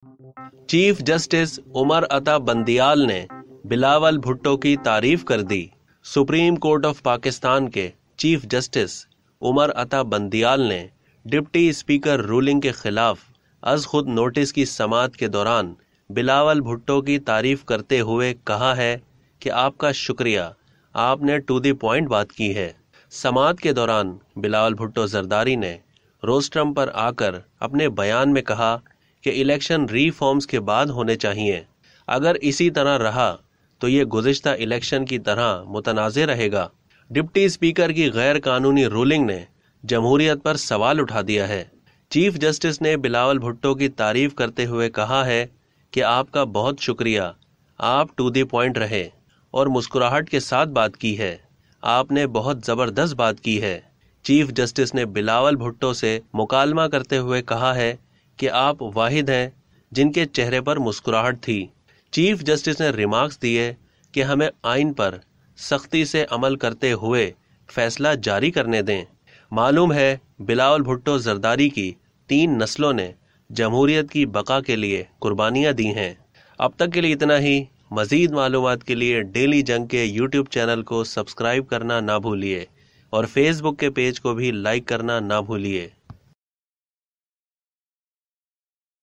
Chief justice Umar Ata Bandial ने बिलावल भुट्टो की तारीफ कर दी। सुप्रीम कोर्ट ऑफ पाकिस्तान के चीफ जस्टिस उमर अता बंदियाल ने डिप्टी स्पीकर रूलिंग के खिलाफ अज खुद नोटिस की समाअत के दौरान बिलावल भुट्टो की तारीफ करते हुए कहा है कि आपका शुक्रिया, आपने टू द पॉइंट बात की है। समाअत के दौरान बिलावल भुट्टो जरदारी ने रोस्ट्रम पर आकर अपने बयान में कहा कि इलेक्शन रिफॉर्म्स के बाद होने चाहिए। अगर इसी तरह रहा तो ये गुज़िश्ता इलेक्शन की तरह मुतनाज़े रहेगा। डिप्टी स्पीकर की गैर कानूनी रूलिंग ने जमहूरियत पर सवाल उठा दिया है। चीफ जस्टिस ने बिलावल भुट्टो की तारीफ करते हुए कहा है कि आपका बहुत शुक्रिया, आप टू द पॉइंट रहे और मुस्कुराहट के साथ बात की है। आपने बहुत ज़बरदस्त बात की है। चीफ जस्टिस ने बिलावल भुट्टो से मुकालमा करते हुए कहा है कि आप वाहिद हैं जिनके चेहरे पर मुस्कुराहट थी। चीफ जस्टिस ने रिमार्क्स दिए कि हमें आइन पर सख्ती से अमल करते हुए फैसला जारी करने दें। मालूम है बिलावल भुट्टो जरदारी की 3 नस्लों ने जमहूरियत की बका के लिए कुर्बानियां दी हैं। अब तक के लिए इतना ही। मज़ीद मालूमात के लिए डेली जंग के यूट्यूब चैनल को सब्सक्राइब करना ना भूलिए और फेसबुक के पेज को भी लाइक करना ना भूलिए।